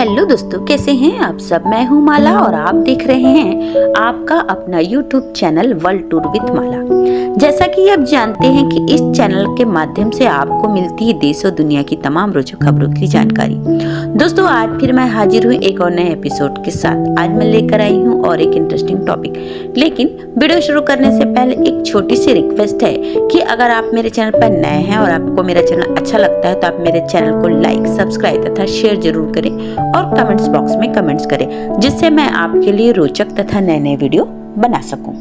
Hello दोस्तों, कैसे हैं आप सब। मैं हूं माला और आप देख रहे हैं आपका अपना YouTube channel world tour with Mala. जैसा कि आप जानते हैं कि इस चैनल के माध्यम से आपको मिलती है देश और दुनिया की तमाम रोचक खबरों की जानकारी। दोस्तों, आज फिर मैं हाजिर हुई एक और नए एपिसोड के साथ। आज मैं लेकर आई हूँ और एक इंटरेस्टिंग टॉपिक। लेकिन वीडियो शुरू करने से पहले एक छोटी सी रिक्वेस्ट है कि अगर आप मेरे चैनल पर नए हैं और आपको मेरा चैनल अच्छा लगता है तो आप मेरे चैनल को लाइक, सब्सक्राइब तथा शेयर जरूर करें और कमेंट्स बॉक्स में कमेंट्स करें, जिससे मैं आपके लिए रोचक तथा नए नए वीडियो बना सकूं।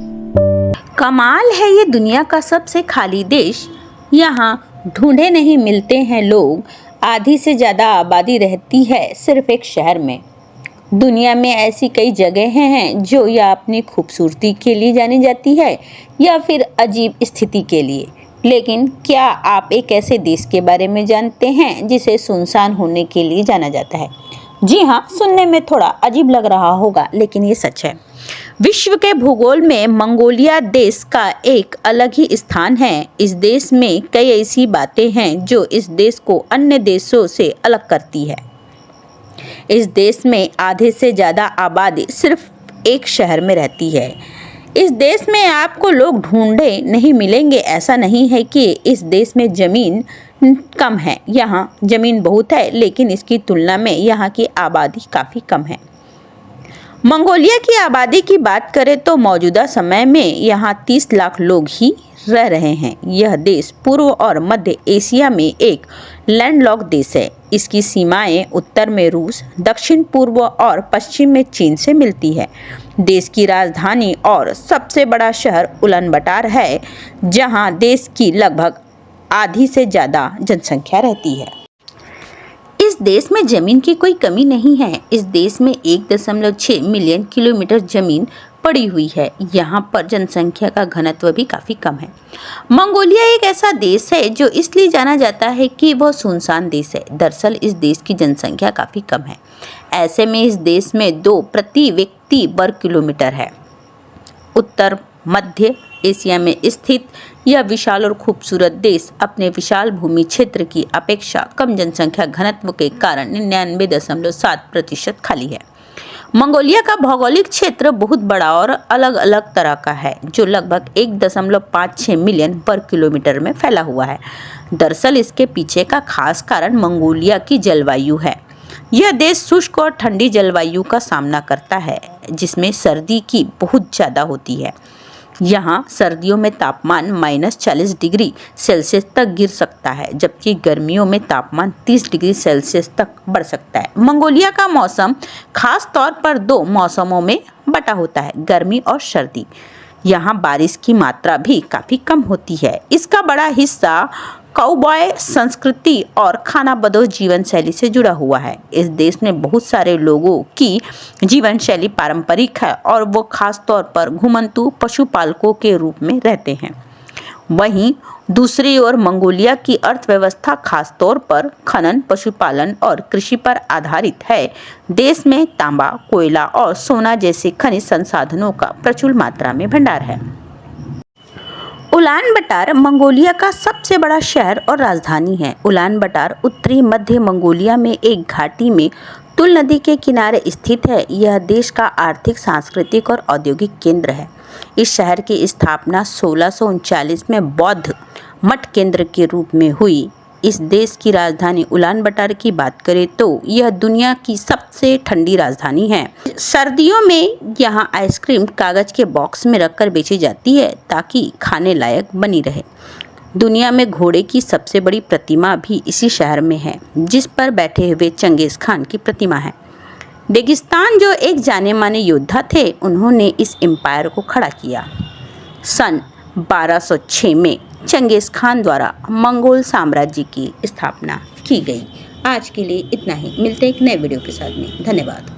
कमाल है ये दुनिया का सबसे खाली देश, यहाँ ढूंढे नहीं मिलते हैं लोग। आधी से ज्यादा आबादी रहती है सिर्फ एक शहर में। दुनिया में ऐसी कई जगह हैं जो या अपनी खूबसूरती के लिए जानी जाती है या फिर अजीब स्थिति के लिए। लेकिन क्या आप एक ऐसे देश के बारे में जानते हैं जिसे सुनसान होने के लिए जाना जाता है? जी हाँ, सुनने में थोड़ा अजीब लग रहा होगा, लेकिन ये सच है। विश्व के भूगोल में मंगोलिया देश का एक अलग ही स्थान है। इस देश में कई ऐसी बातें हैं जो इस देश को अन्य देशों से अलग करती है। इस देश में आधे से ज्यादा आबादी सिर्फ एक शहर में रहती है। इस देश में आपको लोग ढूंढे नहीं मिलेंगे। ऐसा नहीं है कि इस देश में जमीन कम है, यहाँ जमीन बहुत है, लेकिन इसकी तुलना में यहाँ की आबादी काफी कम है। मंगोलिया की आबादी की बात करें तो मौजूदा समय में यहाँ 30 लाख लोग ही रह रहे हैं। यह देश पूर्व और मध्य एशिया में एक लैंडलॉक्ड देश है। इसकी सीमाएं उत्तर में रूस, दक्षिण पूर्व और पश्चिम में चीन से मिलती है। देश की राजधानी और सबसे बड़ा शहर उलानबाटर है, जहां देश की लगभग आधी से ज्यादा जनसंख्या रहती है। इस देश में जमीन की कोई कमी नहीं है। इस देश में 1.6 मिलियन किलोमीटर जमीन पड़ी हुई है। यहाँ पर जनसंख्या का घनत्व भी काफी कम है। मंगोलिया एक ऐसा देश है जो इसलिए जाना जाता है कि वह सुनसान देश है। दरअसल इस देश की जनसंख्या काफी कम है। ऐसे में इस देश में 2 प्रति व्यक्ति वर्ग किलोमीटर है। उत्तर मध्य एशिया में स्थित यह विशाल और खूबसूरत देश अपने विशाल भूमि क्षेत्र की अपेक्षा कम जनसंख्या घनत्व के कारण 99.7% खाली है। मंगोलिया का भौगोलिक क्षेत्र बहुत बड़ा और अलग अलग तरह का है, जो लगभग 1.56 मिलियन वर्ग किलोमीटर में फैला हुआ है। दरअसल इसके पीछे का खास कारण मंगोलिया की जलवायु है। यह देश शुष्क और ठंडी जलवायु का सामना करता है, जिसमें सर्दी की बहुत ज़्यादा होती है। यहाँ सर्दियों में तापमान -40 डिग्री सेल्सियस तक गिर सकता है, जबकि गर्मियों में तापमान 30 डिग्री सेल्सियस तक बढ़ सकता है। मंगोलिया का मौसम खास तौर पर 2 मौसमों में बटा होता है, गर्मी और सर्दी। यहाँ बारिश की मात्रा भी काफ़ी कम होती है। इसका बड़ा हिस्सा काउबॉय संस्कृति और खानाबदोश जीवन शैली से जुड़ा हुआ है। इस देश में बहुत सारे लोगों की जीवन शैली पारंपरिक है और वो खास तौर पर घुमंतू पशुपालकों के रूप में रहते हैं। वहीं दूसरी ओर मंगोलिया की अर्थव्यवस्था खास तौर पर खनन, पशुपालन और कृषि पर आधारित है। देश में तांबा, कोयला और सोना जैसे खनिज संसाधनों का प्रचुर मात्रा में भंडार है। उलानबाटर मंगोलिया का सबसे बड़ा शहर और राजधानी है। उलानबाटर उत्तरी मध्य मंगोलिया में एक घाटी में तुल नदी के किनारे स्थित है। यह देश का आर्थिक, सांस्कृतिक और औद्योगिक केंद्र है। इस शहर की स्थापना 1639 में बौद्ध मठ केंद्र के रूप में हुई। इस देश की राजधानी उलानबाटर की बात करें तो यह दुनिया की सबसे ठंडी राजधानी है। सर्दियों में यहाँ आइसक्रीम कागज के बॉक्स में रखकर बेची जाती है ताकि खाने लायक बनी रहे। दुनिया में घोड़े की सबसे बड़ी प्रतिमा भी इसी शहर में है, जिस पर बैठे हुए चंगेज खान की प्रतिमा है। रेगिस्तान जो एक जाने माने योद्धा थे, उन्होंने इस एम्पायर को खड़ा किया। सन 1206 में चंगेज खान द्वारा मंगोल साम्राज्य की स्थापना की गई। आज के लिए इतना ही। मिलते हैं एक नए वीडियो के साथ में। धन्यवाद।